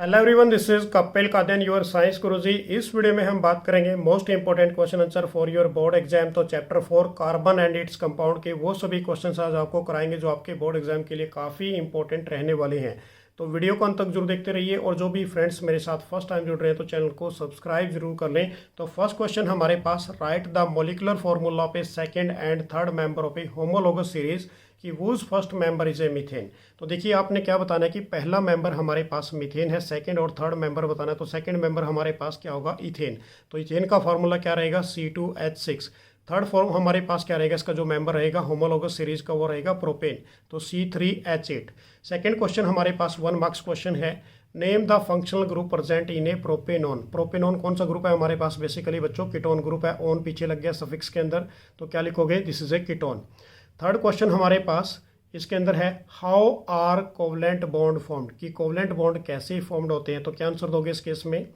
Hello everyone, this is Kapil Kadan your science guruji. इस video में हम बात करेंगे most important question answer for your board exam. तो chapter 4 carbon and its compound के वो सभी क्वेश्चंस आज आपको कराएंगे जो आपके बोर्ड एग्जाम के लिए काफ़ी इंपॉर्टेंट रहने वाले हैं। तो वीडियो को अंत तक जरूर देखते रहिए और जो भी फ्रेंड्स मेरे साथ फर्स्ट टाइम जुड़ रहे हैं तो चैनल को सब्सक्राइब जरूर कर लें। तो फर्स्ट क्वेश्चन हमारे पास, write the molecular formula of a second and third member of a homologous series कि whose first member is a methane. तो देखिए आपने क्या बताना है कि पहला मेंबर हमारे पास मीथेन है, सेकंड और थर्ड मेंबर बताना है। तो सेकंड मेंबर हमारे पास क्या होगा, इथेन। तो इथेन का फॉर्मूला क्या रहेगा, C2H6। थर्ड फॉर्म हमारे पास क्या रहेगा, इसका जो मेंबर रहेगा होमोलोगस सीरीज का वो रहेगा प्रोपेन, तो C3H8। सेकंड क्वेश्चन हमारे पास 1 मार्क्स क्वेश्चन है, name the functional group present in a propanone. Propanone कौन सा ग्रुप है हमारे पास, बेसिकली बच्चों कीटोन ग्रुप है। ऑन पीछे लग गया सफिक्स के अंदर, तो क्या लिखोगे, this is a ketone. Third question हमारे पास इसके अंदर है, how are covalent bond formed, कि कोवलेंट बॉन्ड कैसे फॉर्म्ड होते हैं। तो क्या आंसर दोगे इस केस में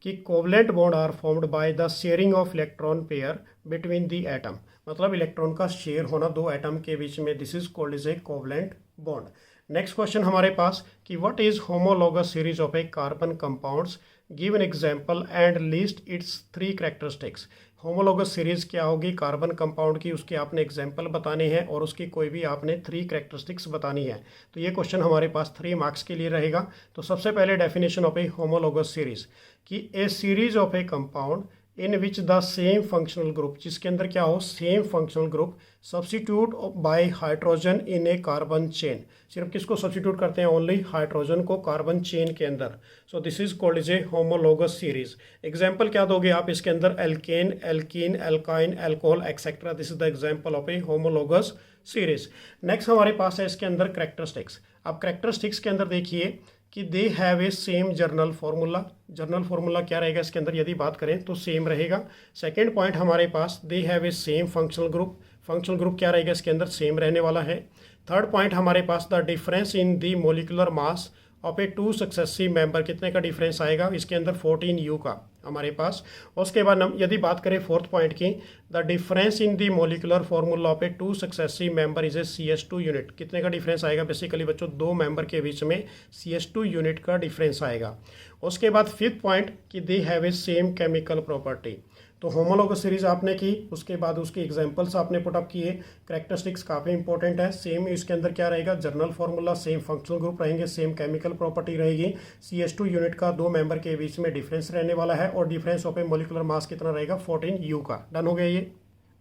कि covalent bond are formed by the sharing of electron pair between the atom, मतलब इलेक्ट्रॉन का शेयर होना दो एटम के बीच में, this is called is a covalent bond. Next question हमारे पास कि what is homologous series of a carbon compounds, give an example and list its 3 characteristics. Homologous series क्या होगी कार्बन कंपाउंड की, उसके आपने एग्जांपल बताने हैं और उसकी कोई भी आपने 3 कैरेक्टरिस्टिक्स बतानी है। तो ये क्वेश्चन हमारे पास 3 मार्क्स के लिए रहेगा। तो सबसे पहले definition of a homologous series कि a series of a compound in which the same functional group, जिसके अंदर क्या हो, same functional group substitute by hydrogen in a carbon chain. सिर्फ किसको सब्सिट्यूट करते हैं, ओनली हाइड्रोजन को कार्बन चेन के अंदर। So this is called is a homologous series. Example क्या दोगे आप इसके अंदर, alkane, alkene, alkyne, alcohol etcetera. This is the example of a homologous series. Next हमारे पास है इसके अंदर करेक्टरिस्टिक्स। अब करेक्टरिस्टिक्स के अंदर देखिए कि they have a same journal formula. Journal formula क्या रहेगा इसके अंदर, यदि बात करें तो सेम रहेगा। सेकेंड पॉइंट हमारे पास, they have a same functional group. Functional group क्या रहेगा इसके अंदर, सेम रहने वाला है। थर्ड पॉइंट हमारे पास, the difference in the molecular mass of a 2 successive member, कितने का डिफरेंस आएगा इसके अंदर, 14U का हमारे पास। उसके बाद हम यदि बात करें फोर्थ पॉइंट की, the difference in the molecular formula of a 2 successive member is A CH2 unit. कितने का डिफरेंस आएगा, बेसिकली बच्चों 2 मेंबर के बीच में CH2 यूनिट का डिफरेंस आएगा। उसके बाद फिफ्थ पॉइंट कि they have a same chemical property. तो होमोलोगस सीरीज आपने की, उसके बाद उसके एग्जांपल्स आपने पुटअप किए। करेक्टरिस्टिक्स काफ़ी इंपॉर्टेंट है। सेम इसके अंदर क्या रहेगा, journal formula, same functional group रहेंगे, सेम केमिकल प्रॉपर्टी रहेगी। CH2 यूनिट का 2 मेंबर के बीच में डिफरेंस रहने वाला है और difference of A molecular mass कितना रहेगा, 14U का। डन हो गया ये।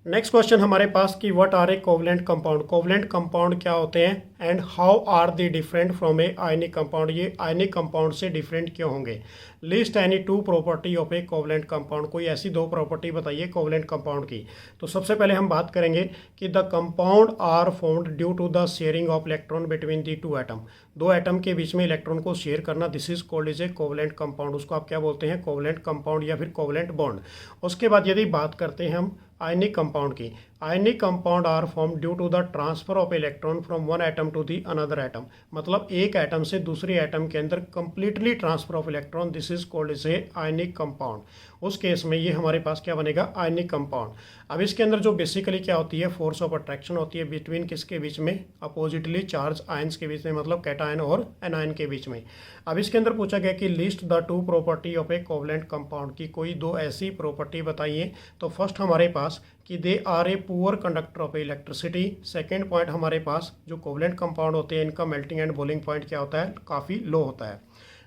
नेक्स्ट क्वेश्चन हमारे पास कि what are a covalent compound. Covalent compound क्या होते हैं and how are they different from a ionic compound, ये आयनिक कंपाउंड से डिफरेंट क्यों होंगे। List any 2 property of a covalent compound, कोई ऐसी 2 प्रॉपर्टी बताइए कोवलेंट कंपाउंड की। तो सबसे पहले हम बात करेंगे कि the compound are formed due to the sharing of electron between the 2 atom. 2 atom के बीच में इलेक्ट्रॉन को शेयर करना, this is called is a covalent compound. उसको आप क्या बोलते हैं, कोवलेंट कंपाउंड या फिर कोवलेंट बॉन्ड। उसके बाद यदि बात करते हैं हम आयनिक कंपाउंड की, ionic compound are form due to the transfer of electron from one atom to the another atom, मतलब एक एटम से दूसरे एटम के अंदर completely transfer of electron, this is called is a ionic compound. उस case में ये हमारे पास क्या बनेगा, आयनिक कंपाउंड। अब इसके अंदर जो बेसिकली क्या होती है, फोर्स ऑफ अट्रैक्शन होती है बिटवीन किसके बीच में, अपोजिटली चार्ज आयंस के बीच में, मतलब कैटायन और एनायन के बीच में। अब इसके अंदर पूछा गया कि list the 2 property of a covalent compound, की कोई 2 ऐसी प्रॉपर्टी बताइए। तो फर्स्ट हमारे पास कि they are a poor conductor of electricity. Second point हमारे पास, जो कोवलेंट कंपाउंड होते हैं इनका मेल्टिंग एंड बॉइलिंग पॉइंट क्या होता है, काफ़ी लो होता है।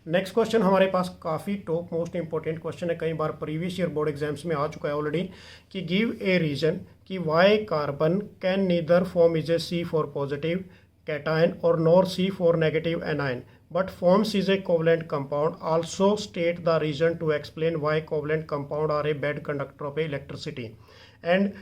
नेक्स्ट क्वेश्चन हमारे पास काफ़ी टॉप मोस्ट इंपॉर्टेंट क्वेश्चन है, कई बार प्रीवियस ईयर बोर्ड एग्जाम्स में आ चुका है ऑलरेडी, कि गिव ए रीजन कि why carbon can neither form is a C4 positive cation और nor C4 negative anion but forms is a covalent compound. Also state the reason to explain why covalent compound are a bad conductor of electricity and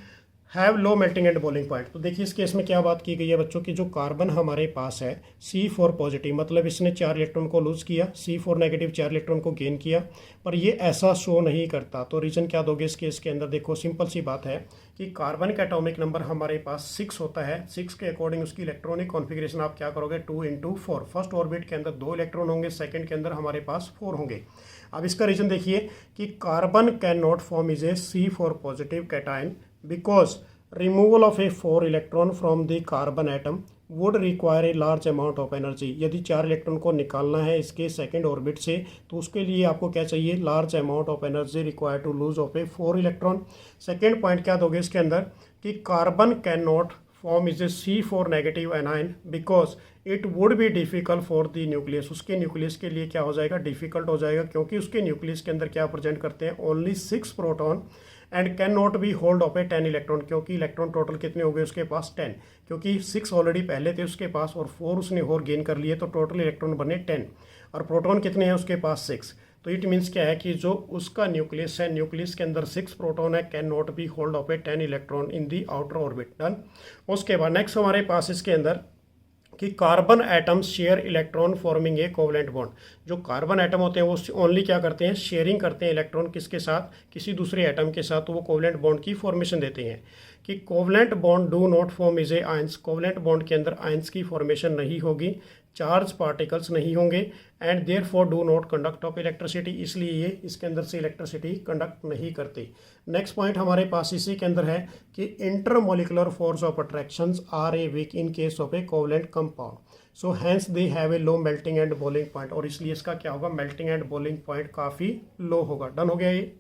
have low melting and boiling point. तो देखिए इस case में क्या बात की गई है बच्चों की, जो कार्बन हमारे पास है C4 पॉजिटिव, मतलब इसने 4 इलेक्ट्रॉन को लूज किया, C4 नेगेटिव 4 इलेक्ट्रॉन को गेन किया, पर ये ऐसा शो नहीं करता। तो रीजन क्या दोगे इस केस के अंदर, देखो सिंपल सी बात है कि कार्बन का एटॉमिक नंबर हमारे पास 6 होता है। 6 के अकॉर्डिंग उसकी इलेक्ट्रॉनिक कॉन्फिगरेशन आप क्या करोगे, 2 × 4। फर्स्ट ऑर्बिट के अंदर 2 इलेक्ट्रॉन होंगे, सेकेंड के अंदर हमारे पास 4 होंगे। अब इसका रीजन देखिए कि carbon can not form is a C4 positive cation because removal of a 4 electron from the carbon atom would require a large amount of energy. यदि 4 इलेक्ट्रॉन को निकालना है इसके सेकेंड ऑर्बिट से तो उसके लिए आपको क्या चाहिए, large amount of energy require to lose off a 4 electron. Second point क्या दोगे इसके अंदर कि carbon can not form is a C4 negative anion because it would be difficult for the nucleus. उसके न्यूक्लियस के लिए क्या हो जाएगा, डिफिकल्ट हो जाएगा, क्योंकि उसके न्यूक्लियस के अंदर क्या प्रेजेंट करते हैं, only 6 proton and can not be hold of A 10 electron, क्योंकि इलेक्ट्रॉन टोटल कितने हो गए उसके पास 10, क्योंकि 6 ऑलरेडी पहले थे उसके पास और 4 उसने और गेन कर लिए, तो टोटल इलेक्ट्रॉन बने 10 और प्रोटॉन कितने हैं उसके पास 6। तो इट मीन्स क्या है कि जो उसका न्यूक्लियस है, न्यूक्लियस के अंदर 6 प्रोटॉन है, can not be hold of A 10 electron in the outer orbit. Done. उसके बाद नेक्स्ट हमारे पास इसके अंदर कि carbon atoms share electron forming a covalent bond. जो कार्बन एटम होते हैं वो ओनली क्या करते हैं, शेयरिंग करते हैं इलेक्ट्रॉन किसके साथ, किसी दूसरे एटम के साथ, तो वो कोवलेंट बॉन्ड की फॉर्मेशन देते हैं। कि covalent bond do not form is a ions, covalent bond के अंदर आयंस की फॉर्मेशन नहीं होगी, चार्ज पार्टिकल्स नहीं होंगे, and therefore do not conduct of electricity, इसलिए ये इसके अंदर से इलेक्ट्रिसिटी कंडक्ट नहीं करते। नेक्स्ट पॉइंट हमारे पास इसी के अंदर है कि intermolecular force of attractions are a weak in case of a covalent compound, so hence they have a low melting and boiling point, और इसलिए इसका क्या होगा, मेल्टिंग एंड बॉइलिंग पॉइंट काफ़ी लो होगा। डन हो गया ये।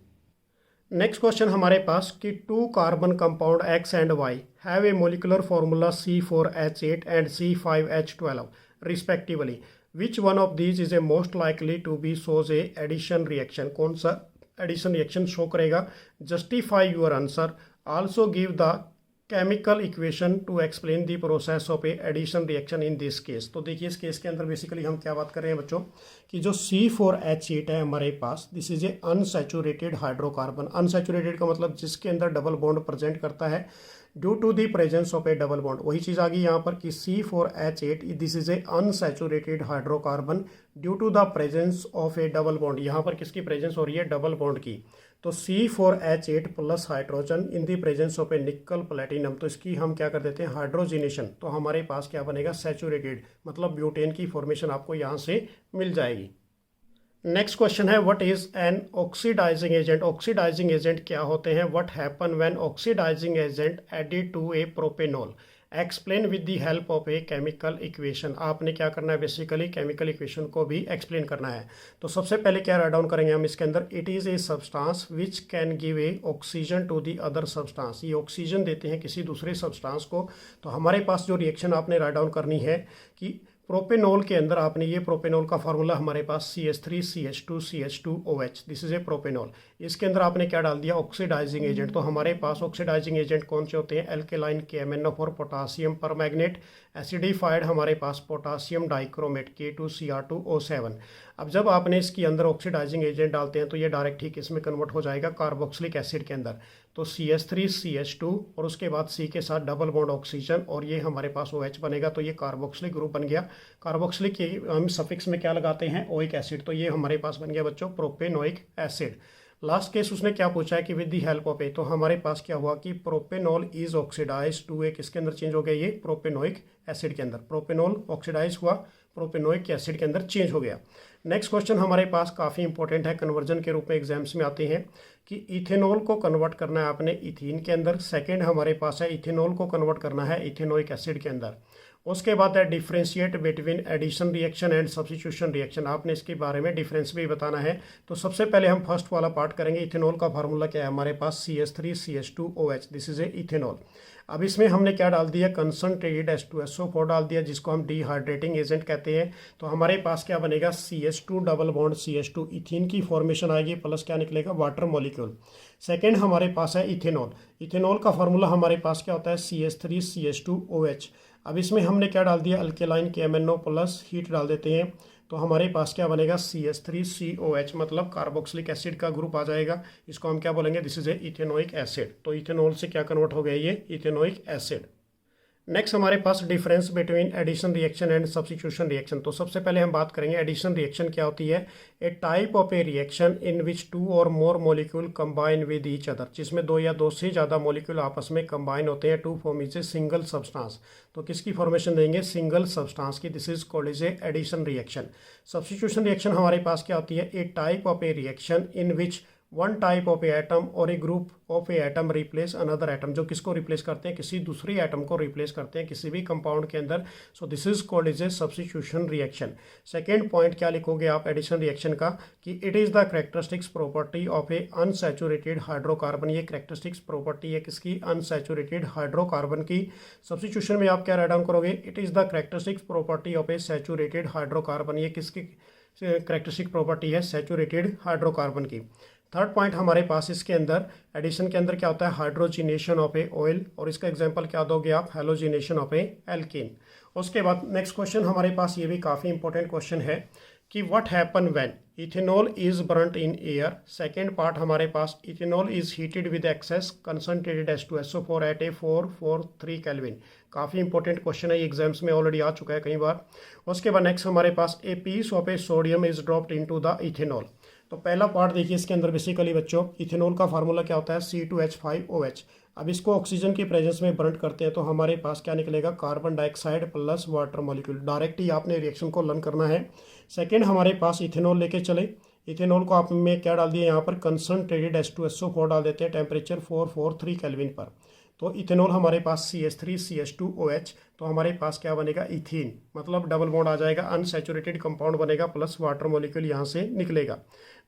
नेक्स्ट क्वेश्चन हमारे पास कि 2 carbon compound X and Y have a molecular formula C4H8 and C5H12 respectively, which one of these is a most likely to be shows a addition reaction, कौन सा एडिशन रिएक्शन शो करेगा। Justify your answer, also give the chemical equation to explain the process of a addition reaction in this case. तो देखिए इस case के अंदर basically हम क्या बात कर रहे हैं बच्चों कि जो C4H8 है हमारे पास, this is a unsaturated hydrocarbon. Unsaturated का मतलब जिसके अंदर डबल बॉन्ड प्रेजेंट करता है due to the presence of a double bond. वही चीज़ आ गई यहाँ पर कि C4H8 this is a unsaturated hydrocarbon due to the presence of a double bond. यहाँ पर किसकी प्रेजेंस हो रही है, डबल बॉन्ड की। तो C4H8 plus hydrogen in the presence of a nickel platinum, तो इसकी हम क्या कर देते हैं, हाइड्रोजिनेशन, तो हमारे पास क्या बनेगा, सैचुरेटेड, मतलब ब्यूटेन की फॉर्मेशन आपको यहाँ से मिल जाएगी। नेक्स्ट क्वेश्चन है what is an oxidising agent. Oxidising agent क्या होते हैं, what happen when oxidising agent added to a propanol, explain with the help of a chemical equation. आपने क्या करना है, बेसिकली केमिकल इक्वेशन को भी एक्सप्लेन करना है। तो सबसे पहले क्या राइट डाउन करेंगे हम इसके अंदर, it is a substance which can give a oxygen to the other substance, ये ऑक्सीजन देते हैं किसी दूसरे सब्सटेंस को। तो हमारे पास जो रिएक्शन आपने राइट डाउन करनी है कि प्रोपेनॉल के अंदर आपने ये प्रोपेनॉल का फार्मूला हमारे पास CH3CH2CH2OH, this is A propanol. इसके अंदर आपने क्या डाल दिया, ऑक्सीडाइजिंग एजेंट। तो हमारे पास ऑक्सीडाइजिंग एजेंट कौन से होते हैं, एल्केलाइन KMnO4 पोटासियम परमैग्नेट, एसिडिफाइड हमारे पास पोटासियम डाइक्रोमेट K2Cr2O7। अब जब आपने इसके अंदर ऑक्सीडाइजिंग एजेंट डालते हैं तो ये डायरेक्ट ही किस में कन्वर्ट हो जाएगा, कार्बोक्सिलिक एसिड के अंदर। तो CH3CH2 और उसके बाद C के साथ डबल बॉन्ड ऑक्सीजन और ये हमारे पास OH बनेगा, तो ये कार्बोक्सिलिक ग्रुप बन गया। कार्बोक्सिलिक के हम सफिक्स में क्या लगाते हैं, ओइक एसिड, तो ये हमारे पास बन गया बच्चों प्रोपेनोइक एसिड। लास्ट केस उसने क्या पूछा है कि विद दी हेल्प ऑफ ए, तो हमारे पास क्या हुआ कि प्रोपेनॉल इज ऑक्सीडाइज टू ए, किसके अंदर चेंज हो गया, ये प्रोपेनोइक एसिड के अंदर। प्रोपेनॉल ऑक्सीडाइज हुआ, प्रोपेनोइक एसिड के अंदर चेंज हो गया। नेक्स्ट क्वेश्चन हमारे पास काफ़ी इंपॉर्टेंट है, कन्वर्जन के रूप में एग्जाम्स में आते हैं कि इथेनॉल को कन्वर्ट करना है आपने इथीन के अंदर। सेकेंड हमारे पास है इथेनॉल को कन्वर्ट करना है इथेनोइक एसिड के अंदर। उसके बाद है differentiate between addition reaction and substitution reaction, आपने इसके बारे में डिफरेंस भी बताना है। तो सबसे पहले हम फर्स्ट वाला पार्ट करेंगे। इथेनॉल का फार्मूला क्या है हमारे पास, CH3CH2OH, this is A ethanol. अब इसमें हमने क्या डाल दिया, कंसनट्रेटेड H2SO4 डाल दिया, जिसको हम डिहाइड्रेटिंग एजेंट कहते हैं। तो हमारे पास क्या बनेगा, CH2 double bond CH2, ethene की फॉर्मेशन आएगी, प्लस क्या निकलेगा, वाटर मॉलिक्यूल। सेकेंड हमारे पास है इथेनॉल। इथेनॉल का फार्मूला हमारे पास क्या होता है, CH3CH2OH। अब इसमें हमने क्या डाल दिया, अल्केलाइन KMnO प्लस हीट डाल देते हैं, तो हमारे पास क्या बनेगा, CH3COH, मतलब कार्बोक्सिलिक एसिड का ग्रुप आ जाएगा। इसको हम क्या बोलेंगे, this is A ethanoic acid. तो इथेनॉल से क्या कन्वर्ट हो गया, ये इथेनोइक एसिड। नेक्स्ट हमारे पास difference between addition reaction and substitution reaction. तो सबसे पहले हम बात करेंगे एडिशन रिएक्शन क्या होती है, a type of a reaction in which 2 और more molecule combine with each other, जिसमें 2 या 2 से ज़्यादा मॉलिक्यूल आपस में कंबाइन होते हैं to form is a single substance. तो किसकी फॉर्मेशन देंगे, सिंगल सब्सटेंस की, this is called is a addition reaction. Substitution reaction हमारे पास क्या होती है, a type of a reaction in which one type of a atom और a group of a atom replace another atom, जो किसको replace करते हैं, किसी दूसरी एटम को रिप्लेस करते हैं किसी भी कंपाउंड के अंदर। So this is called is A substitution reaction. Second point क्या लिखोगे आप एडिशन रिएक्शन का, कि it is the characteristics property of A unsaturated hydrocarbon. ये करेक्टरिस्टिक्स प्रॉपर्टी है किसकी, अनसैचुरेटेड हाइड्रोकार्बन की। सब्स्टिट्यूशन में आप क्या राइट डाउन करोगे, it is the characteristics property of a saturated hydrocarbon. ये किसकी करेक्टरिस्टिक प्रॉपर्टी है, सैचुरेटेड हाइड्रोकार्बन की। थर्ड पॉइंट हमारे पास इसके अंदर एडिशन के अंदर क्या होता है, हाइड्रोजिनेशन ऑफ ए ऑयल, और इसका एग्जांपल क्या दोगे आप, हैलोजिनेशन ऑफ ए एल्केन। उसके बाद नेक्स्ट क्वेश्चन हमारे पास ये भी काफ़ी इंपॉर्टेंट क्वेश्चन है कि what happen when ethanol is burnt in air. Second part हमारे पास ethanol is heated with excess concentrated H2SO4 at a 443 kelvin. काफ़ी इंपॉर्टेंट क्वेश्चन है, ये एग्जाम्स में ऑलरेडी आ चुका है कई बार। उसके बाद नेक्स्ट हमारे पास a piece of a sodium is dropped into the ethanol. तो पहला पार्ट देखिए इसके अंदर बेसिकली बच्चों इथेनॉल का फार्मूला क्या होता है, C2H5OH। अब इसको ऑक्सीजन की प्रेजेंस में बर्न करते हैं तो हमारे पास क्या निकलेगा, carbon dioxide plus water molecule. Direct ही आपने रिएक्शन को लर्न करना है। सेकेंड हमारे पास इथेनॉल लेके चले, इथेनॉल को आप में क्या डाल दिए यहाँ पर, कंसनट्रेटेड H2SO4 डाल देते हैं टेम्परेचर 443 केल्विन पर। तो इथेनॉल हमारे पास CH3CH2OH, तो हमारे पास क्या बनेगा, इथीन, मतलब डबल बॉन्ड आ जाएगा, अनसैचुरेटेड कंपाउंड बनेगा प्लस वाटर मॉलिक्यूल यहाँ से निकलेगा।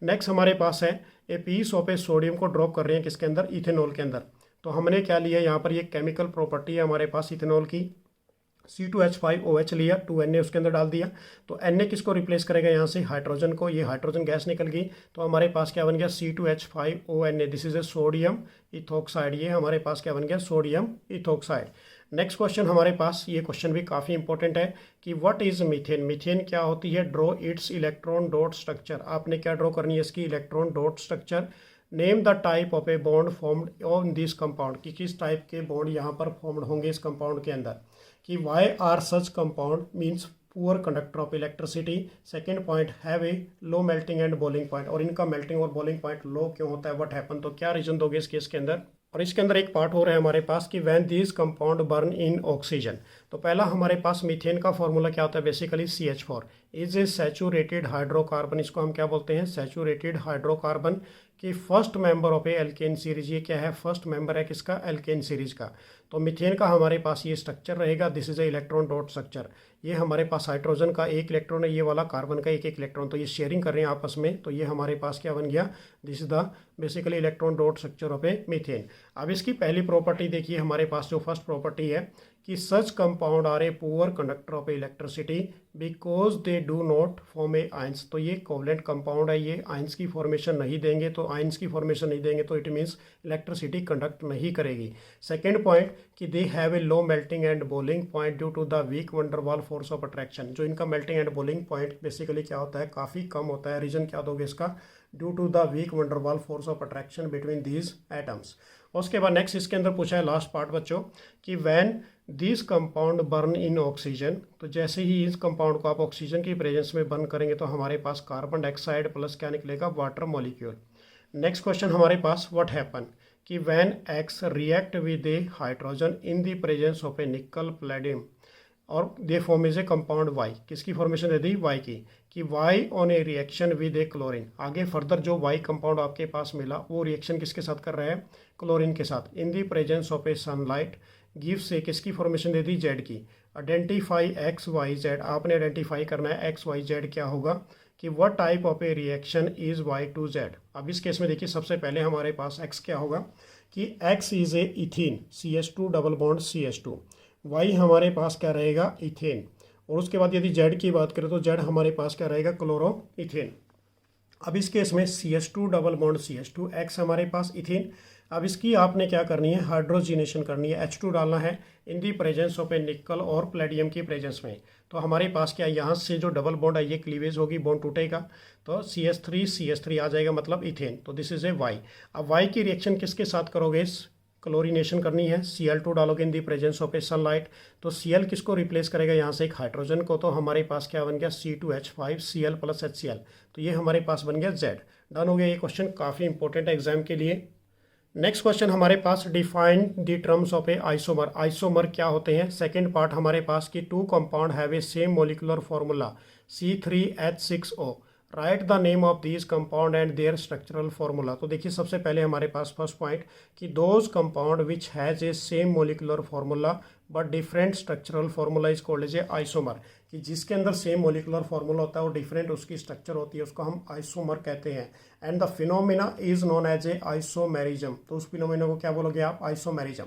नेक्स्ट हमारे पास है a piece of a sodium को ड्रॉप कर रहे हैं किसके अंदर, इथेनॉल के अंदर। तो हमने क्या लिया यहाँ पर, ये केमिकल प्रॉपर्टी है हमारे पास इथेनॉल की, C2H5OH लिया, 2Na उसके अंदर डाल दिया। तो Na किसको रिप्लेस करेगा यहाँ से, हाइड्रोजन को। ये हाइड्रोजन गैस निकल गई तो हमारे पास क्या बन गया, C2H5ONa, this is A sodium ethoxide. ये हमारे पास क्या बन गया, सोडियम इथोक्साइड। नेक्स्ट क्वेश्चन हमारे पास, ये क्वेश्चन भी काफ़ी इंपॉर्टेंट है कि व्हाट इज मीथेन। मीथेन क्या होती है, draw it's electron dot structure. आपने क्या ड्रॉ करनी है, इसकी electron dot structure. Name the type of a bond formed on this compound, कि किस टाइप के बॉन्ड यहाँ पर फॉर्म्ड होंगे इस कंपाउंड के अंदर। कि why are such compound means poor conductor of electricity. Second point, have a low melting and boiling point, और इनका मेल्टिंग और बॉइलिंग पॉइंट लो क्यों होता है, व्हाट हैपन। तो क्या रीजन दोगे इस केस के अंदर। और इसके अंदर एक पार्ट हो रहा है हमारे पास कि when these compound burn in oxygen. तो पहला हमारे पास मीथेन का फॉर्मूला क्या होता है, basically CH4 is a saturated hydrocarbon. इसको हम क्या बोलते हैं, सैचुरेटेड हाइड्रोकार्बन की first member of a alkane series. ये क्या है, फर्स्ट मेंबर है किसका, एल्केन सीरीज का। तो मीथेन का हमारे पास ये स्ट्रक्चर रहेगा, this is A electron dot structure. ये हमारे पास हाइड्रोजन का एक इलेक्ट्रॉन है, ये वाला कार्बन का एक इलेक्ट्रॉन, तो ये शेयरिंग कर रहे हैं आपस में। तो ये हमारे पास क्या बन गया, this is the basically electron dot structure of A methane. अब इसकी पहली प्रॉपर्टी देखिए हमारे पास, जो फर्स्ट प्रॉपर्टी है कि such compound are a poor conductor of electricity because they do not form a ions. तो ये कोवलेंट कंपाउंड है, ये आइंस की फॉर्मेशन नहीं देंगे, तो आइंस की फॉर्मेशन नहीं देंगे तो इट मीन्स इलेक्ट्रिसिटी कंडक्ट नहीं करेगी। सेकेंड पॉइंट कि they have a low melting and boiling point due to the weak van der Waal force of attraction. जो इनका melting and boiling point basically क्या होता है, काफ़ी कम होता है। रीजन क्या दोगे इसका, due to the weak van der Waal force of attraction between these atoms. उसके बाद नेक्स्ट इसके अंदर पूछा है लास्ट पार्ट बच्चों कि when this compound burn in oxygen. तो जैसे ही इस कंपाउंड को आप ऑक्सीजन की प्रेजेंस में बर्न करेंगे तो हमारे पास कार्बन डाइऑक्साइड प्लस क्या निकलेगा, वाटर मॉलिक्यूल। नेक्स्ट क्वेश्चन हमारे पास, व्हाट हैपन कि when X react with a hydrogen in the presence of a nickel palladium और they form is a compound Y। किसकी फॉर्मेशन दे दी, Y की। कि Y on a reaction with a chlorine. आगे फर्दर जो Y compound आपके पास मिला वो रिएक्शन किसके साथ कर रहा है, क्लोरीन के साथ। In the presence of a sunlight gives से किसकी फॉर्मेशन दे दी, Z की। आइडेंटिफाई XYZ, आपने आइडेंटिफाई करना है XYZ क्या होगा, कि what type of a reaction is Y2Z। अब इस केस में देखिए सबसे पहले हमारे पास X क्या होगा कि X is A ethene, CH2 double bond CH2। Y हमारे पास क्या रहेगा, इथेन। और उसके बाद यदि Z की बात करें तो Z हमारे पास क्या रहेगा, क्लोरो इथेन। अब इस केस में CH2 double bond CH2, X हमारे पास इथेन। अब इसकी आपने क्या करनी है, हाइड्रोजिनेशन करनी है, H2 डालना है इन दी प्रेजेंस ऑफ ए निकल और प्लेडियम की प्रेजेंस में। तो हमारे पास क्या, यहाँ से जो डबल बॉन्ड है ये क्लीवेज होगी, बॉन्ड टूटेगा तो CH3 आ जाएगा, मतलब इथेन। तो दिस इज ए Y। अब Y की रिएक्शन किसके साथ करोगे, क्लोरीनेशन करनी है, Cl2 डालोगे in the presence of a sunlight. तो Cl किसको रिप्लेस करेगा, यहाँ से एक हाइड्रोजन को। तो हमारे पास क्या बन गया, C2H5Cl प्लस HCl। तो ये हमारे पास बन गया Z। डन हो गया ये क्वेश्चन, काफ़ी इंपॉर्टेंट है एग्जाम के लिए। नेक्स्ट क्वेश्चन हमारे पास, define the terms of a isomer. Isomer क्या होते हैं। सेकेंड पार्ट हमारे पास कि two compound have a same molecular formula C3H6O। Write the name of these compound and their structural formula. तो देखिए सबसे पहले हमारे पास फर्स्ट पॉइंट कि those compound which has a same molecular formula but different structural formula is called as a isomer, कि जिसके अंदर सेम मोलिकुलर फार्मूला होता है और डिफरेंट उसकी स्ट्रक्चर होती है उसको हम आइसोमर कहते हैं। And the phenomena is known as a isomerism, तो उस फिनोमिना को क्या बोलोगे आप, आइसोमेरिज्म।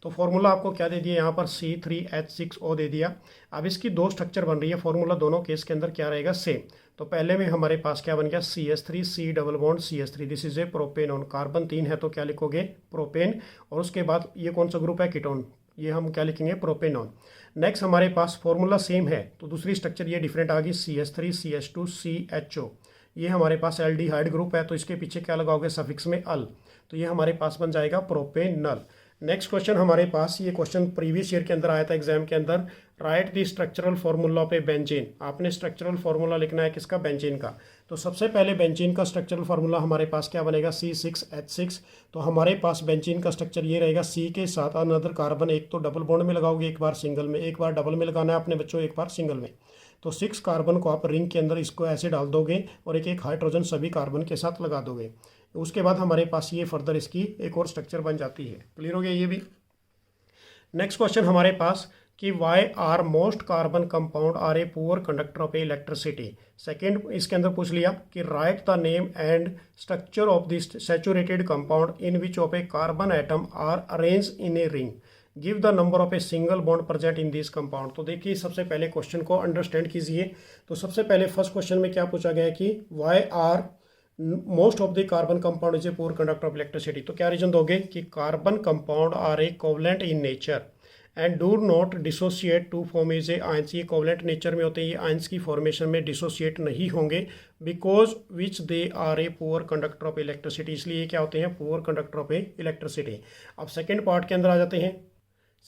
तो फॉर्मूला आपको क्या दे दिया यहाँ पर C3H6O दे दिया। अब इसकी दो स्ट्रक्चर बन रही है, फॉर्मूला दोनों केस के अंदर क्या रहेगा, सेम। तो पहले में हमारे पास क्या बन गया, CH3 C double bond CH3, this is A propane on, carbon 3 है तो क्या लिखोगे, प्रोपेन, और उसके बाद ये कौन सा ग्रुप है, कीटोन, ये हम क्या लिखेंगे, प्रोपेनॉन। नेक्स्ट हमारे पास फॉर्मूला सेम है तो दूसरी स्ट्रक्चर ये डिफरेंट आ गई, CH3 CH2 CHO, ये हमारे पास एल्डिहाइड ग्रुप है तो इसके पीछे क्या लगाओगे, सफिक्स में अल, तो ये हमारे पास बन जाएगा प्रोपेनल। नेक्स्ट क्वेश्चन हमारे पास, ये क्वेश्चन प्रीवियस ईयर के अंदर आया था एग्जाम के अंदर, राइट द स्ट्रक्चरल फार्मूला पे बेंजीन। आपने स्ट्रक्चरल फार्मूला लिखना है किसका, बेंजीन का। तो सबसे पहले बेंजीन का स्ट्रक्चरल फार्मूला हमारे पास क्या बनेगा, C6H6। तो हमारे पास बेंजीन का स्ट्रक्चर ये रहेगा, C के साथ अनदर कार्बन, एक तो डबल बॉन्ड में लगाओगे, एक बार सिंगल में, एक बार डबल में लगाना है अपने बच्चों, एक बार सिंगल में। तो 6 कार्बन को आप रिंग के अंदर इसको ऐसे डाल दोगे और एक एक हाइड्रोजन सभी कार्बन के साथ लगा दोगे। उसके बाद हमारे पास ये फर्दर इसकी एक और स्ट्रक्चर बन जाती है। क्लियर हो गया ये भी। नेक्स्ट क्वेश्चन हमारे पास कि why are most carbon compound are a poor conductor of a electricity. Second इसके अंदर पूछ लिया कि write the name and structure of this saturated compound in which of a carbon atom are arrange in a ring, give the number of a single bond present in this compound. तो देखिए सबसे पहले question को understand कीजिए। तो सबसे पहले first question में क्या पूछा गया है कि why are most of the carbon compound is a poor conductor of electricity. तो क्या रीजन दोगे कि carbon compound are a covalent in nature and do not dissociate to form is a ions. ये कोवलेंट नेचर में होते हैं, ये ions की फॉर्मेशन में डिसोसिएट नहीं होंगे, because which they are a poor conductor of electricity, इसलिए ये क्या होते हैं, poor conductor of a electricity. अब सेकेंड पार्ट के अंदर आ जाते हैं।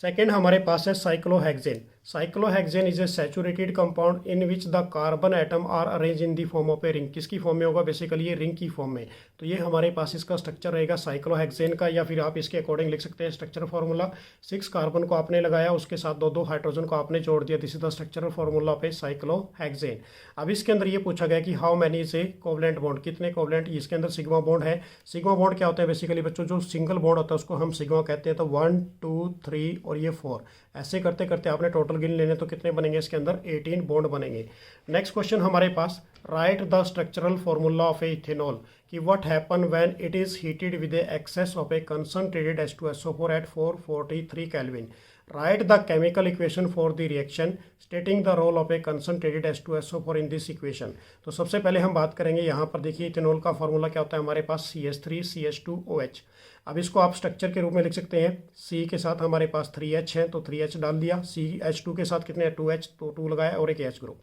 सेकेंड हमारे पास है cyclohexane. Cyclohexane is a saturated compound in which the carbon atom are arrange in the form of a ring. किसकी फॉर्म में होगा, बेसिकली ये रिंग की फॉर्म में। तो ये हमारे पास इसका स्ट्रक्चर रहेगा साइक्लोहेक्सेन का, या फिर आप इसके अकॉर्डिंग लिख सकते हैं स्ट्रक्चर फार्मूला। 6 कार्बन को आपने लगाया, उसके साथ 2 हाइड्रोजन को आपने जोड़ दिया, this is the structural formula of A cyclohexane. अब इसके अंदर ये पूछा गया कि how many is a covalent bond, कितने कोवलेंट, इसके अंदर सिग्मा बॉन्ड है। सिग्मा बॉन्ड क्या होता है बेसिकली बच्चों, जो सिंगल बॉन्ड होता है उसको हम सिग्मा कहते हैं। तो 1 2 3 और ये 4, ऐसे करते करते आपने टोटल गिन लेने, तो कितने बनेंगे इसके अंदर, 18 बॉन्ड बनेंगे। नेक्स्ट क्वेश्चन हमारे पास, write the structural formula of a ethanol, कि what happen when it is heated with a excess of a concentrated H2SO4 at 443 kelvin. Write the chemical equation for the reaction stating the role of a concentrated H2SO4 in this equation. तो सबसे पहले हम बात करेंगे यहाँ पर, देखिए ethanol का फॉर्मूला क्या होता है हमारे पास, CH3 CH2OH। अब इसको आप स्ट्रक्चर के रूप में लिख सकते हैं, C के साथ हमारे पास 3H है तो 3H डाल दिया, CH2 के साथ कितने 2H, तो 2 लगाया और एक H ग्रुप।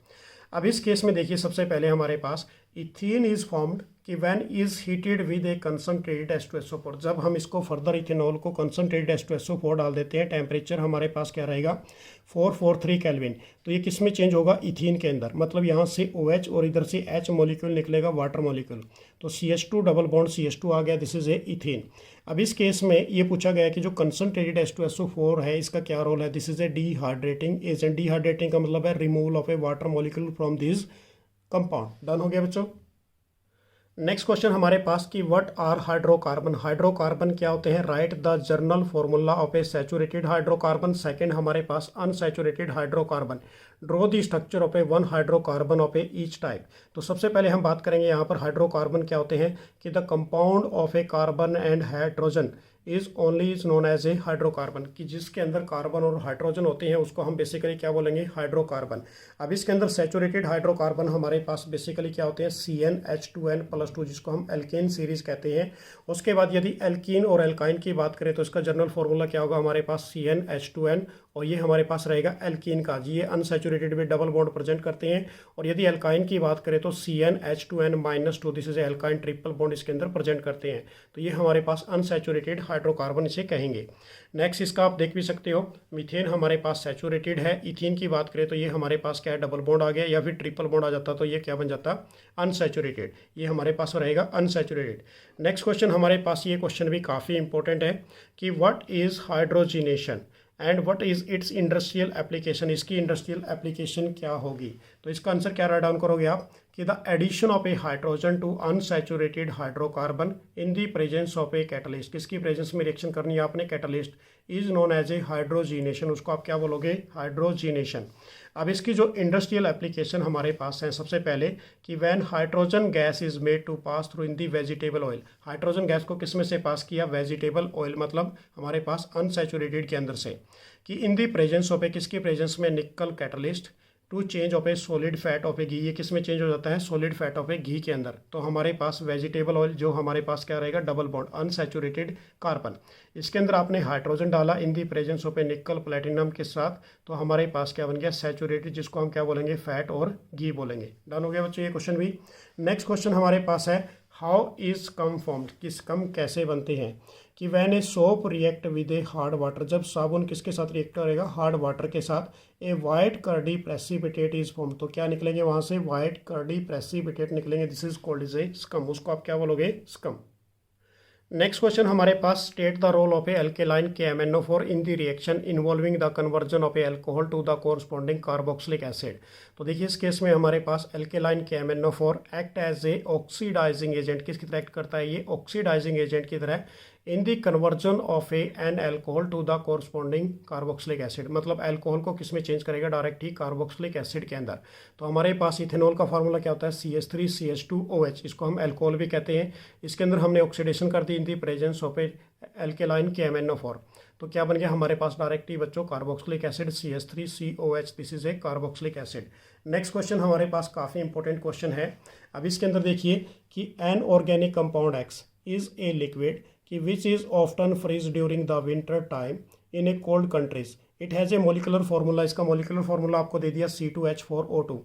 अब इस केस में देखिए सबसे पहले हमारे पास इथीन इज फॉर्म्ड कि when is heated with A concentrated H2SO4। जब हम इसको फर्दर इथेनॉल को कंसंट्रेटेड H2SO4 डाल देते हैं, टेम्परेचर हमारे पास क्या रहेगा 443 केल्विन। तो ये किस में चेंज होगा, इथीन के अंदर, मतलब यहाँ से OH और इधर से H मॉलिक्यूल निकलेगा, वाटर मॉलिक्यूल। तो CH2 डबल बॉन्ड CH2 आ गया, दिस इज ए इथीन। अब इस केस में ये पूछा गया कि जो कंसंट्रेटेड H2SO4 है इसका क्या रोल है, this is A dehydrating agent. Dehydrating का मतलब है removal of A water molecule from this compound. Done हो गया बच्चों। नेक्स्ट क्वेश्चन हमारे पास कि व्हाट आर हाइड्रोकार्बन। हाइड्रोकार्बन क्या होते हैं, write the general formula of a saturated hydrocarbon. Second हमारे पास unsaturated hydrocarbon, draw the structure of a 1 hydrocarbon of a each type. तो सबसे पहले हम बात करेंगे यहाँ पर हाइड्रोकार्बन क्या होते हैं, कि the compound of a carbon and hydrogen is only is known as a hydrocarbon, कि जिसके अंदर कार्बन और हाइड्रोजन होते हैं उसको हम बेसिकली क्या बोलेंगे, हाइड्रोकार्बन। अब इसके अंदर सैचुरेटेड हाइड्रोकार्बन हमारे पास बेसिकली क्या होते हैं, CnH2n+2, जिसको हम एल्केन सीरीज कहते हैं। उसके बाद यदि एल्कीन और एल्काइन की बात करें तो इसका जनरल फार्मूला क्या होगा हमारे पास, CnH2n, और ये हमारे पास रहेगा एल्कीन का, जी ये अनसैचुरेटेड में डबल बॉन्ड प्रेजेंट करते हैं। और यदि एल्काइन की बात करें तो CnH2n-2, this is alkyne triple bond इसके अंदर प्रेजेंट करते हैं। तो ये हमारे पास अनसैचुरेटेड हाइड्रोकार्बन इसे कहेंगे। नेक्स्ट इसका आप देख भी सकते हो, मीथेन हमारे पास सैचुरेटेड है। इथीन की बात करें तो ये हमारे पास क्या है, डबल बॉन्ड आ गया, या फिर ट्रिपल बॉन्ड आ जाता तो ये क्या बन जाता, अनसैचुरेटेड। ये हमारे पास रहेगा अनसैचुरेटेड। नेक्स्ट क्वेश्चन हमारे पास, ये क्वेश्चन भी काफ़ी इंपॉर्टेंट है कि what is hydrogenation and what is it's industrial application. इसकी इंडस्ट्रियल एप्लीकेशन क्या होगी। तो इसका आंसर क्या राइट डाउन करोगे आप, कि the addition of a hydrogen to unsaturated hydrocarbon in the presence of a catalyst, किसकी प्रेजेंस में रिएक्शन करनी है आपने, catalyst, is known as a hydrogenation, उसको आप क्या बोलोगे, हाइड्रोजीनेशन। अब इसकी जो इंडस्ट्रियल एप्लीकेशन हमारे पास है, सबसे पहले कि when hydrogen gas is made to pass through in the vegetable oil, hydrogen gas को किस में से पास किया, वेजिटेबल ऑयल, मतलब हमारे पास अनसैचुरेटेड के अंदर से, कि इन दी प्रेजेंस ऑफ ए, किसकी प्रेजेंस में, nickel catalyst, to change of a solid fat of a ghee, ये किस में चेंज हो जाता है, solid fat of a ghee के अंदर। तो हमारे पास वेजिटेबल ऑयल जो हमारे पास क्या रहेगा, डबल बॉन्ड अनसैचुरेटेड कार्बन, इसके अंदर आपने हाइड्रोजन डाला इन the presence of a nickel platinum के साथ, तो हमारे पास क्या बन गया, सैचुरेटेड, जिसको हम क्या बोलेंगे, फैट और घी बोलेंगे। डन हो गया बच्चों ये क्वेश्चन भी। नेक्स्ट क्वेश्चन हमारे पास है हाउ इज कम फॉर्म्ड, किस कम कैसे बनते हैं, कि when a soap react with a hard water, जब साबुन किसके साथ रिएक्ट करेगा, हार्ड वाटर के साथ, a white curdy precipitate is form, तो क्या निकलेंगे वहाँ से, वाइट कर्डी प्रेसिपिटेट निकलेंगे, this is called is a scum, उसको आप क्या बोलोगे, स्कम। नेक्स्ट क्वेश्चन हमारे पास, state the role of a alkaline KMnO4 in the reaction involving the conversion of a alcohol to the corresponding carboxylic acid. तो देखिए इस केस में हमारे पास alkaline KMnO4 act as a oxidizing agent, किसकी तरह एक्ट करता है, ये ऑक्सीडाइजिंग एजेंट की तरह, in the conversion of a an alcohol to the corresponding carboxylic acid, मतलब अल्कोहल को किस में चेंज करेगा, डायरेक्ट ही कार्बोक्सिलिक एसिड के अंदर। तो हमारे पास इथेनॉल का फार्मूला क्या होता है, CH3CH2OH, इसको हम अल्कोहल भी कहते हैं। इसके अंदर हमने ऑक्सीडेशन कर दी in the presence of a alkaline KMnO4, तो क्या बन गया हमारे पास, डायरेक्ट ही बच्चों carboxylic acid CH3COH, this is A carboxylic acid. Next question हमारे पास काफ़ी इंपॉर्टेंट क्वेश्चन है। अब इसके अंदर देखिए कि an organic compound X is a liquid कि which is often freeze during the winter time in a cold countries, it has a molecular formula, इसका मोलिकुलर फार्मूला आपको दे दिया C2H4O2,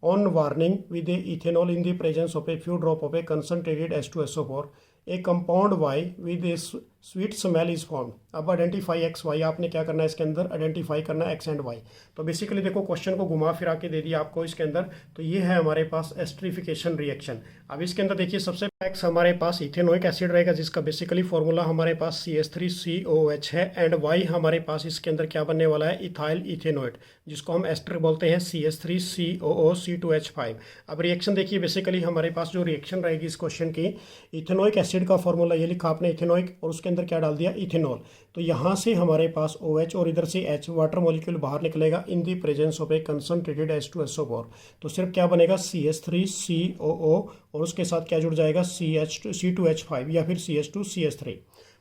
on warning with a ethanol in the presence of a few drop of a concentrated H2SO4, a compound Y with a sweet smell is form. अब identify X Y, आपने क्या करना है इसके अंदर, आइडेंटिफाई करना है एक्स एंड वाई। तो बेसिकली देखो क्वेश्चन को घुमा फिरा के दे दिया आपको इसके अंदर, तो ये है हमारे पास एस्ट्रिफिकेशन रिएक्शन। अब इसके अंदर देखिए सबसे एक्स हमारे पास इथेनोइक एसिड रहेगा, जिसका बेसिकली फॉर्मूला हमारे पास CH3COH है, एंड वाई हमारे पास इसके अंदर क्या बनने वाला है, इथाइल इथेनोइड, जिसको हम एस्टर बोलते हैं, CH3COOC2H5। अब रिएक्शन देखिए बेसिकली हमारे पास जो रिएक्शन रहेगी इस क्वेश्चन की, इथेनोइक एसिड का फॉर्मूला ये लिखा आपने इथेनोइक, और उसके अंदर क्या डाल दिया, इथेनॉल। तो यहाँ से हमारे पास OH और इधर से H, वाटर मॉलिक्यूल बाहर निकलेगा in the presence of a concentrated H2SO4, तो सिर्फ क्या बनेगा, CH3COO, और उसके साथ क्या जुड़ जाएगा, C2H5 या फिर CH2CH3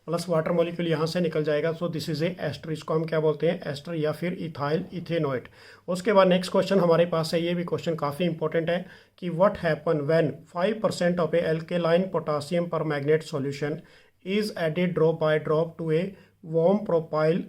प्लस वाटर मॉलिक्यूल यहाँ से निकल जाएगा। So this is a ester, इसको हम क्या बोलते हैं, एस्टर या फिर इथाइल इथेनोइड। उसके बाद नेक्स्ट क्वेश्चन हमारे पास है, ये भी क्वेश्चन काफ़ी इंपॉर्टेंट है कि what happen when 5% of a alkaline potassium permanganate solution is added drop by drop to a warm propyl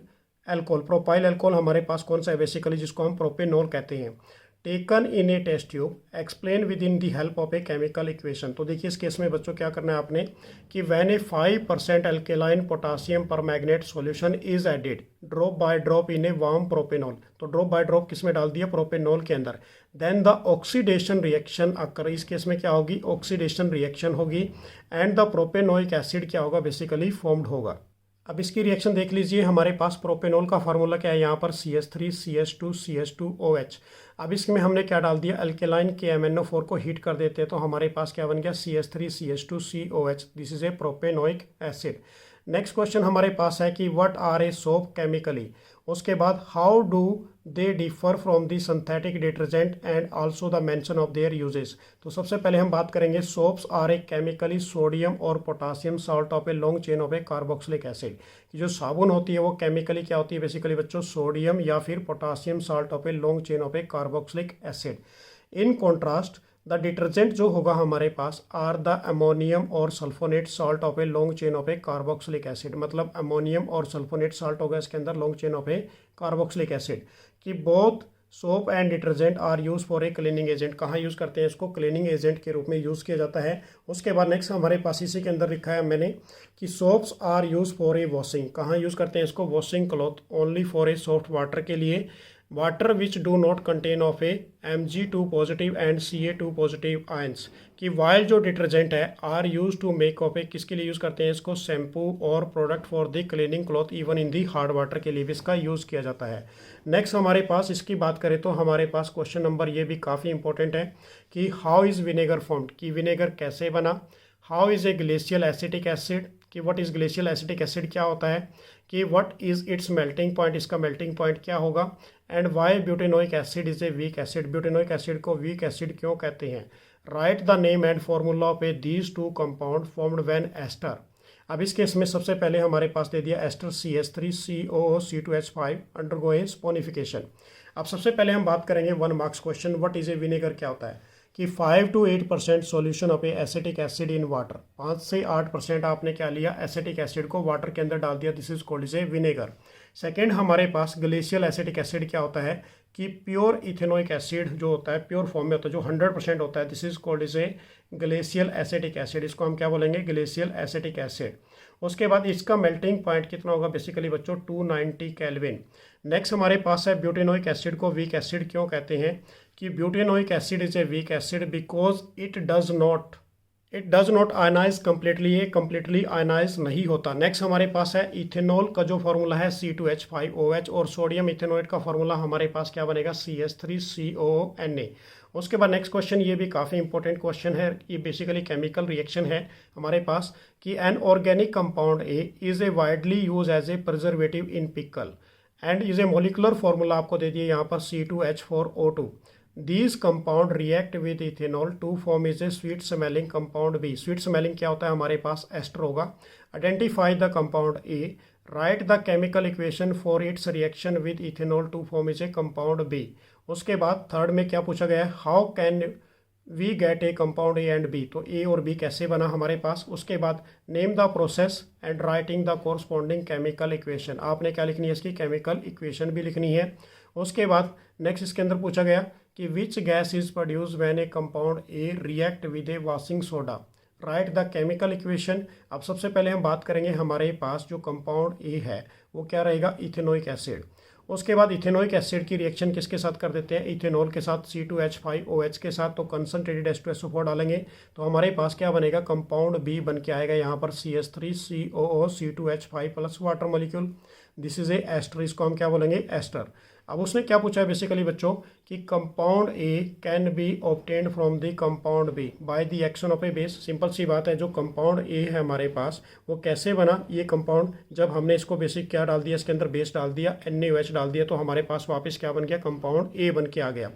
alcohol. Propyl alcohol हमारे पास कौन सा है, बेसिकली जिसको हम प्रोपेनॉल कहते हैं, taken in a test tube, explain with in the help of a chemical equation. तो देखिए इस केस में बच्चों क्या करना है आपने, कि when a 5% alkaline potassium permanganate solution is added drop by drop in a warm propanol, तो ड्रॉप बाय ड्रॉप किस में डाल दिया, प्रोपेनॉल के अंदर, then the oxidation reaction occur, इस केस में क्या होगी, ऑक्सीडेशन रिएक्शन होगी, एंड द प्रोपेनोइक एसिड क्या होगा, बेसिकली फॉर्म्ड होगा। अब इसकी रिएक्शन देख लीजिए, हमारे पास प्रोपेनॉल का फार्मूला क्या है यहाँ पर, CH3CH2CH2OH। अब इसमें हमने क्या डाल दिया, अल्केलाइन KMnO4 को हीट कर देते हैं, तो हमारे पास क्या बन गया, CH3CH2COH, this is a propanoic acid. Next question हमारे पास है कि what are a soap chemically, उसके बाद how do they differ from the synthetic detergent and also the mention of their uses. तो सबसे पहले हम बात करेंगे, soaps are a chemically sodium और potassium salt of a long chain of a carboxylic acid. जो साबुन होती है वो केमिकली क्या होती है, बेसिकली बच्चों सोडियम या फिर potassium salt of a long chain of a carboxylic acid. In contrast the detergent जो होगा हमारे पास आर द अमोनियम और sulphonate salt of a long chain of a carboxylic acid, मतलब अमोनियम और सल्फोनेट साल्ट होगा इसके अंदर long chain of a carboxylic acid. कि both soap and detergent are use for a cleaning agent, कहाँ use करते हैं इसको, क्लीनिंग एजेंट के रूप में यूज़ किया जाता है। उसके बाद नेक्स्ट हमारे पास इसी के अंदर लिखा है मैंने कि soaps are use for a washing, कहाँ यूज़ करते हैं इसको, washing cloth only for a soft water के लिए, water which do not contain of a Mg2 positive and Ca2 positive ions कि वाइल जो डिटर्जेंट है are use to make of a, किसके लिए यूज़ करते हैं इसको, शैम्पू और product for the cleaning cloth even in the hard water के लिए भी इसका यूज़ किया जाता है। नेक्स्ट हमारे पास इसकी बात करें तो हमारे पास क्वेश्चन नंबर ये भी काफ़ी इंपॉर्टेंट है कि हाउ इज़ विनेगर फॉर्म्ड, कि विनेगर कैसे बना। How is a glacial acetic acid, कि what is glacial acetic acid क्या होता है, कि what is its melting point, इसका मेल्टिंग पॉइंट क्या होगा, and why butanoic acid is a weak acid, butanoic acid को वीक एसिड क्यों कहते हैं। Write the name and formula of a these two compound formed when ester. अब इस case में सबसे पहले हमारे पास दे दिया एस्टर CH3COO C2H5 अंडरगो ए स्पोनिफिकेशन। अब सबसे पहले हम बात करेंगे 1 marks question, what is a vinegar क्या होता है, कि 5 to 8% solution of A acetic acid in water, 5 से 8% आपने क्या लिया, एसिटिक एसिड को वाटर के अंदर डाल दिया, this is called is A vinegar. Second हमारे पास ग्लेशियल एसिटिक एसिड क्या होता है, कि प्योर इथेनोइक एसिड जो होता है प्योर फॉर्म में होता है, जो 100% होता है, this is called is A glacial acetic acid, इसको हम क्या बोलेंगे, ग्लेशियल एसिटिक एसिड। उसके बाद इसका मेल्टिंग पॉइंट कितना होगा बेसिकली बच्चों, 290 केल्विन। नेक्स्ट हमारे पास है ब्यूटेनोइक एसिड को वीक एसिड क्यों कहते हैं, कि butanoic acid is a weak acid because it does not ionise completely, ये कम्प्लीटली आयनाइज नहीं होता। नेक्स्ट हमारे पास है इथेनॉल का जो फॉर्मूला है C2H5OH, और सोडियम इथेनोइड का फॉर्मूला हमारे पास क्या बनेगा, CH3COONA। उसके बाद नेक्स्ट क्वेश्चन, ये भी काफ़ी इंपॉर्टेंट क्वेश्चन है, ये बेसिकली केमिकल रिएक्शन है हमारे पास, कि an organic compound A is a widely use as a preservative in pickle and is a molecular formula आपको दे दिए यहाँ पर C2H4O2। These compound react with ethanol to form is a sweet smelling compound B। Sweet smelling क्या होता है हमारे पास, एस्टर होगा। Identify the compound A, write the chemical equation for its reaction with ethanol to form is a compound B. उसके बाद third में क्या पूछा गया है, how can we get a compound A and B, तो ए और बी कैसे बना हमारे पास। उसके बाद name the process and writing the corresponding chemical equation, आपने क्या लिखनी है, इसकी केमिकल इक्वेशन भी लिखनी है। उसके बाद नेक्स्ट इसके अंदर पूछा गया कि which gas is produce when A compound A react with A washing soda, right the chemical equation. अब सबसे पहले हम बात करेंगे हमारे पास जो कंपाउंड ए है वो क्या रहेगा, इथेनोइक एसिड। उसके बाद इथेनोइक एसिड की रिएक्शन किसके साथ कर देते हैं, इथेनॉल के साथ, C2H5OH के साथ, तो कंसनट्रेटेड H2SO4 डालेंगे तो हमारे पास क्या बनेगा, कंपाउंड बी बन के आएगा यहाँ पर CH3COO C2H5 plus water molecule, this is a ester, इसको हम क्या बोलेंगे, एस्टर। अब उसने क्या पूछा है बेसिकली बच्चों, कि compound A can be obtained from the compound B by the action of a base. Simple सी बात है, जो कंपाउंड ए है हमारे पास वो कैसे बना, ये कंपाउंड जब हमने इसको बेसिक क्या डाल दिया, इसके अंदर बेस डाल दिया, NaOH डाल दिया, तो हमारे पास वापस क्या बन गया, कंपाउंड ए बन के आ गया।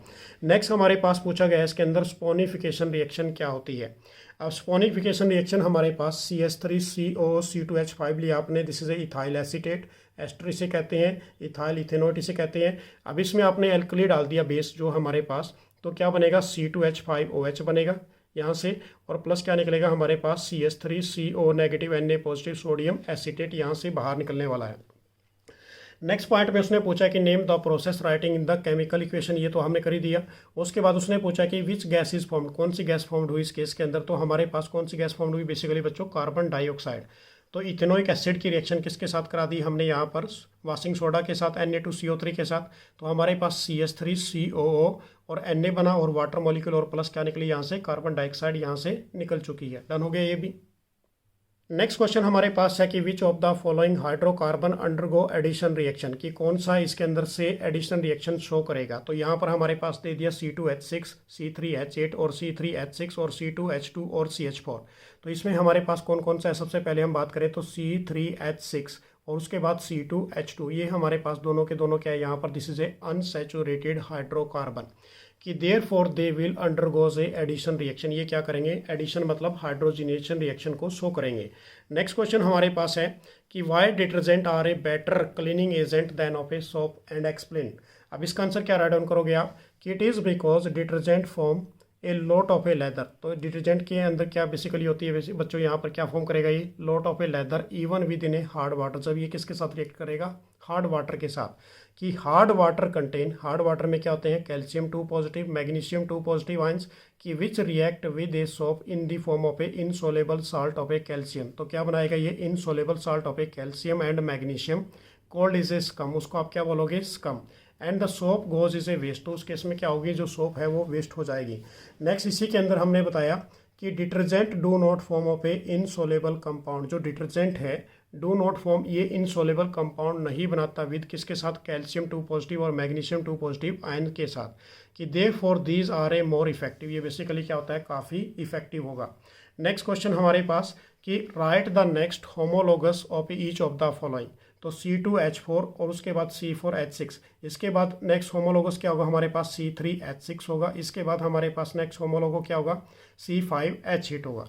नेक्स्ट हमारे पास पूछा गया है इसके अंदर स्पोनिफिकेशन रिएक्शन क्या होती है। अब स्पोनिफिकेशन रिएक्शन हमारे पास CH3COO C2H5 लिया आपने, this is a ethyl acetate, ester इसे कहते हैं, इथाइल इथेनोइट इसे कहते हैं। अब इसमें आपने एल्कली डाल दिया बेस जो हमारे पास, तो क्या बनेगा, C2H5OH बनेगा यहाँ से, और प्लस क्या निकलेगा हमारे पास, CH3CO negative Na positive sodium acetate यहाँ से बाहर निकलने वाला है। नेक्स्ट पॉइंट में उसने पूछा कि name the process writing in the chemical equation, ये तो हमने कर ही दिया। उसके बाद उसने पूछा कि विच गैस इज फॉर्म्ड, कौन सी गैस फॉर्म्ड हुई इस केस के अंदर, तो हमारे पास कौन सी गैस फॉर्म्ड हुई बेसिकली बच्चों, कार्बन डाइऑक्साइड। तो इथेनोइक एसिड की रिएक्शन किसके साथ करा दी हमने यहाँ पर, वाशिंग सोडा के साथ, Na2CO3 के साथ, तो हमारे पास CH3COO और Na बना और वाटर मॉलिक्यूल और प्लस क्या निकली यहाँ से, कार्बन डाइऑक्साइड यहाँ से निकल चुकी है। डन हो गया ये भी। नेक्स्ट क्वेश्चन हमारे पास है कि which of the following hydrocarbon undergo addition reaction, की कौन सा इसके अंदर से एडिशन रिएक्शन शो करेगा। तो यहाँ पर हमारे पास दे दिया C2H6 C3H8 और C3H6 और C2H2 और CH4। तो इसमें हमारे पास कौन कौन सा है, सबसे पहले हम बात करें तो C3H6 और उसके बाद C2H2, ये हमारे पास दोनों के दोनों क्या है यहाँ पर, this is a unsaturated hydrocarbon, कि therefore they will undergoes a addition reaction, ये क्या करेंगे, एडिशन मतलब हाइड्रोजिनेशन रिएक्शन को शो करेंगे। नेक्स्ट क्वेश्चन हमारे पास है कि why detergent are a better cleaning agent than of a soap and explain. अब इसका आंसर क्या राइट डाउन करोगे आप, कि it is because detergent form a lot of a lather. तो डिटर्जेंट के अंदर क्या बेसिकली होती है बच्चों, यहाँ पर क्या फॉर्म करेगा ये, lot of a leather even with in a hard water. जब ये किसके साथ रिएक्ट करेगा, हार्ड वाटर के साथ, कि hard water contain, hard water में क्या होते हैं, calcium 2 positive, magnesium 2 positive ions, की which react with a soap in the form of a insoluble salt of a calcium. तो क्या बनाएगा ये, insoluble salt of a calcium and magnesium, called is a scum, उसको आप क्या बोलोगे, scum. And the soap goes is a waste, तो उस केस में क्या होगी, जो सोप है वो वेस्ट हो जाएगी। नेक्स्ट इसी के अंदर हमने बताया कि detergent do not form of a insoluble compound, जो डिटर्जेंट है डू नॉट फॉर्म, ये इनसोलेबल कंपाउंड नहीं बनाता विद किसके साथ, कैल्शियम 2 पॉजिटिव और मैग्नीशियम 2 पॉजिटिव आयन के साथ, कि therefore these are a more effective, ये बेसिकली क्या होता है, काफ़ी इफेक्टिव होगा। नेक्स्ट क्वेश्चन हमारे पास कि write the next homologous of each of the following, तो C2H4 और उसके बाद C4H6, इसके बाद नेक्स्ट होमोलोगस क्या होगा हमारे पास, C3H6 होगा, इसके बाद हमारे पास नेक्स्ट होमोलोगो क्या होगा, C5H8 होगा।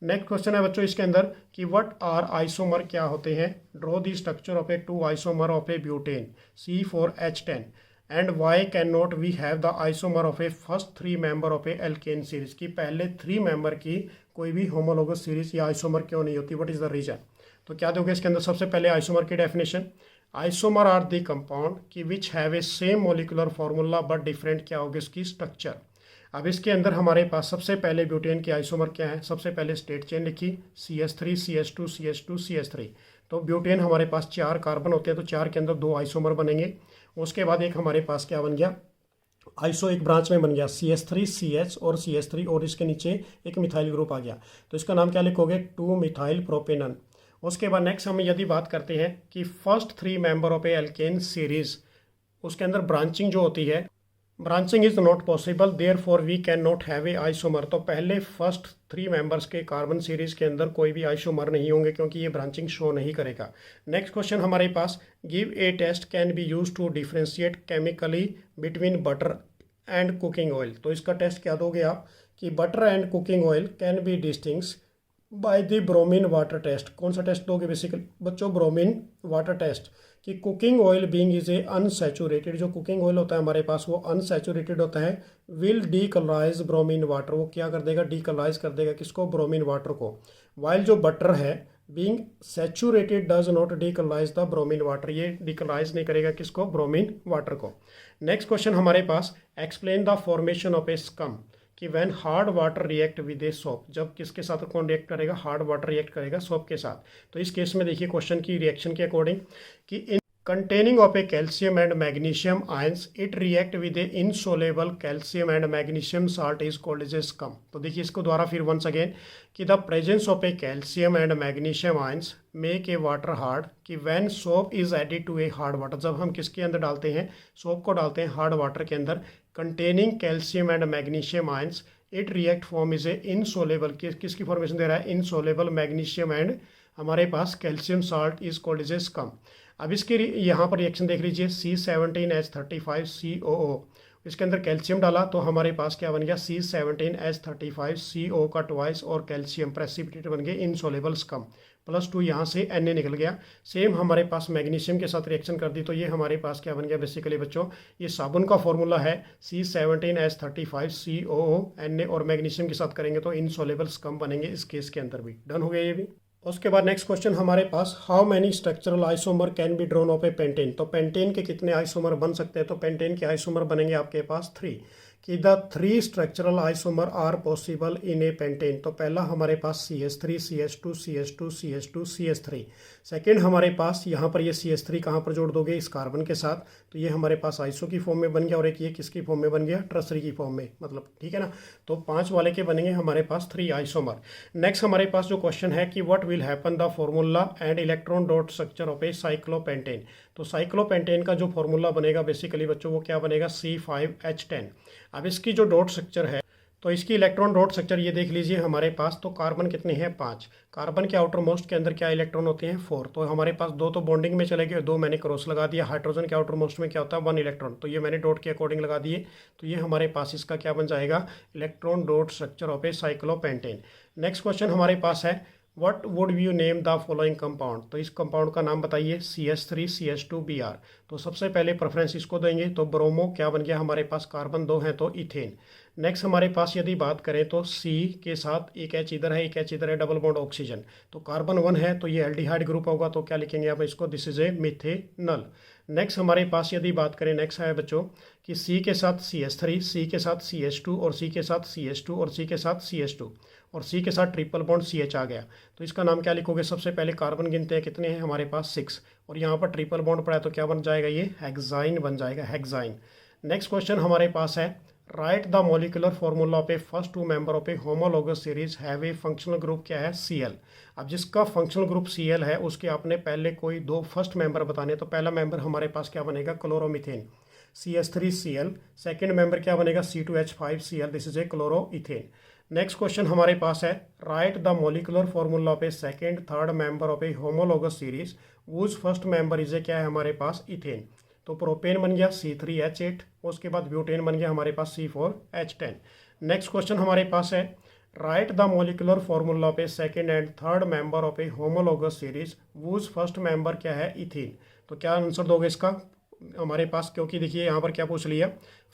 नेक्स्ट क्वेश्चन है बच्चों इसके अंदर कि व्हाट आर आइसोमर, क्या होते हैं, draw the structure of a 2 isomer of a butane C4H10 and why can not we have the isomer of a first 3 member of a alkane series, की पहले 3 मेंबर की कोई भी होमोलोगस सीरीज या isomer क्यों नहीं होती, व्हाट इज द रीजन। तो क्या दोगे इसके अंदर, सबसे पहले आइसोमर की definition, isomer are the compound की which have a same molecular formula but different, क्या होगी इसकी स्ट्रक्चर। अब इसके अंदर हमारे पास सबसे पहले ब्यूटेन के आइसोमर क्या है, सबसे पहले स्टेट चेन लिखी CH3 CH2 CH2 CH3, तो ब्यूटेन हमारे पास 4 कार्बन होते हैं, तो 4 के अंदर 2 आइसोमर बनेंगे। उसके बाद एक हमारे पास क्या बन गया, आइसो एक ब्रांच में बन गया CH3 CH और CH3 और इसके नीचे एक मिथाइल ग्रुप आ गया, तो इसका नाम क्या लिखोगे, 2 मिथाइल प्रोपेनन। उसके बाद नेक्स्ट हम यदि बात करते हैं कि first 3 member of a alkane series, उसके अंदर ब्रांचिंग जो होती है, branching is not possible therefore we can not have a isomer, तो पहले फर्स्ट 3 मेंबर्स के कार्बन सीरीज के अंदर कोई भी आइसोमर नहीं होंगे क्योंकि ये ब्रांचिंग शो नहीं करेगा। नेक्स्ट क्वेश्चन हमारे पास, give a test can be use to differentiate chemically between butter and cooking oil, तो इसका टेस्ट क्या दोगे आप कि butter and cooking oil can be distinguish by the bromine water test, कौन सा टेस्ट दोगे बेसिकली बच्चों, ब्रोमीन वाटर टेस्ट, कि cooking oil being is a unsaturated, जो कुकिंग ऑयल होता है हमारे पास वो अनसैचुरेटेड होता है, विल डीकलराइज ब्रोमीन वाटर, वो क्या कर देगा, डीकलराइज कर देगा किसको, ब्रोमीन वाटर को, वाइल जो बटर है being saturated does not decolourise the bromine water, ये डीकलराइज नहीं करेगा किसको, ब्रोमीन वाटर को। नेक्स्ट क्वेश्चन हमारे पास, explain the formation of a scum, कि when hard water react with a soap, जब किसके साथ कौन रिएक्ट करेगा, हार्ड वाटर रिएक्ट करेगा सोप के साथ। तो इस केस में देखिए क्वेश्चन की रिएक्शन के अकॉर्डिंग कि इन containing of a calcium and magnesium ions it react with a insoluble calcium and magnesium salt is called as a scum। तो देखिए इसको द्वारा फिर once again कि the presence of a calcium and magnesium ions make a water hard, कि when soap is added to a hard water, जब हम किसके अंदर डालते हैं, सोप को डालते हैं हार्ड वाटर के अंदर, containing calcium and magnesium ions it react form is a insoluble, किसकी फॉर्मेशन दे रहा है, insoluble magnesium and हमारे पास calcium salt is called as a scum. अब इसके यहाँ पर रिएक्शन देख लीजिए, C17H35COO, इसके अंदर कैल्शियम डाला तो हमारे पास क्या बन गया, C17H35CO का ट्वाइस और कैल्शियम प्रेसिपिटेट बन गए इनसोलेबल स्कम, +2 यहाँ से Na निकल गया। सेम हमारे पास मैग्नीशियम के साथ रिएक्शन कर दी तो ये हमारे पास क्या बन गया, बेसिकली बच्चों ये साबुन का फॉर्मूला है C17H35COO, Na और मैग्नीशियम के साथ करेंगे तो इनसोलेबल स्कम बनेंगे इस केस के अंदर भी। डन हो गया ये भी। उसके बाद नेक्स्ट क्वेश्चन हमारे पास, how many structural isomer can be drawn of a pentane, तो पेंटेन के कितने आइसोमर बन सकते हैं, तो पेंटेन के आइसोमर बनेंगे आपके पास 3, कि the 3 structural isomer are possible in a pentane, तो पहला हमारे पास CH3 CH2 CH2 CH2 CH3, second हमारे पास यहाँ पर ये CH3 कहाँ पर जोड़ दोगे, इस कार्बन के साथ, तो ये हमारे पास आइसो की फॉर्म में बन गया और एक ये किसकी फॉर्म में बन गया, ट्रसरी की फॉर्म में, मतलब ठीक है ना। तो 5 वाले के बनेंगे हमारे पास 3 आइसोमर। नेक्स्ट हमारे पास जो क्वेश्चन है कि what will happen the formula and electron dot structure of A cyclopentane, तो साइक्लोपेंटेन का जो फॉर्मूला बनेगा बेसिकली बच्चों वो क्या बनेगा, C5H10। अब इसकी जो डॉट स्ट्रक्चर है तो इसकी इलेक्ट्रॉन डॉट स्ट्रक्चर ये देख लीजिए हमारे पास, तो कार्बन कितने हैं 5, कार्बन के आउटर मोस्ट के अंदर क्या इलेक्ट्रॉन होते हैं 4, तो हमारे पास 2 तो बॉन्डिंग में चले गए, 2 मैंने क्रॉस लगा दिया। हाइड्रोजन के आउटर मोस्ट में क्या होता है 1 इलेक्ट्रॉन, तो ये मैंने डॉट के अकॉर्डिंग लगा दिए, तो ये हमारे पास इसका क्या बन जाएगा, electron dot structure of A cyclopentane. Next question हमारे पास है, what would you name the following compound, तो इस कंपाउंड का नाम बताइए, CH3 CH2Br, तो सबसे पहले प्रेफरेंस इसको देंगे, तो ब्रोमो क्या बन गया हमारे पास, कार्बन 2 हैं तो इथेन। नेक्स्ट हमारे पास यदि बात करें तो C के साथ एक H इधर है, एक H इधर है, डबल बॉन्ड ऑक्सीजन, तो कार्बन 1 है तो ये एल्डिहाइड ग्रुप होगा, तो क्या लिखेंगे आप इसको, this is A methanal. Next हमारे पास यदि बात करें, नेक्स्ट है बच्चों कि C के साथ CH3, C के साथ CH2 और C के साथ CH2 और C के साथ CH2, और सी के साथ ट्रिपल बॉन्ड CH आ गया, तो इसका नाम क्या लिखोगे? सबसे पहले कार्बन गिनते हैं, कितने हैं हमारे पास 6, और यहाँ पर ट्रिपल बॉन्ड पड़ा है तो क्या बन जाएगा? ये हेक्साइन बन जाएगा, हेक्साइन। नेक्स्ट क्वेश्चन हमारे पास है, write the molecular formula of a first two member of a homologous series have a functional group क्या है? Cl। अब जिसका फंक्शनल ग्रुप Cl है उसके आपने पहले कोई दो फर्स्ट मेंबर बताने, तो पहला मेंबर हमारे पास क्या बनेगा? Chloromethane, CH3Cl। सेकेंड मेंबर क्या बनेगा? C2H5Cl, this is A chloroethane. Next question हमारे पास है, write the molecular formula of a second third member of a homologous series whose first member is ए क्या है हमारे पास? इथेन। तो प्रोपेन बन गया C3H8, उसके बाद ब्यूटेन बन गया हमारे पास C4H10। नेक्स्ट क्वेश्चन हमारे पास है, write the molecular formula of a second and third member of a homologous series whose first member क्या है? इथीन। तो क्या आंसर दोगे इसका हमारे पास? क्योंकि देखिए यहाँ पर क्या पूछ लिया,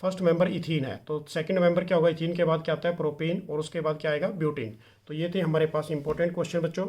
फर्स्ट मेंबर इथीन है, तो सेकंड मेंबर क्या होगा? इथीन के बाद क्या आता है? प्रोपेन, और उसके बाद क्या आएगा? ब्यूटेन। तो ये थे हमारे पास इंपॉर्टेंट क्वेश्चन बच्चों।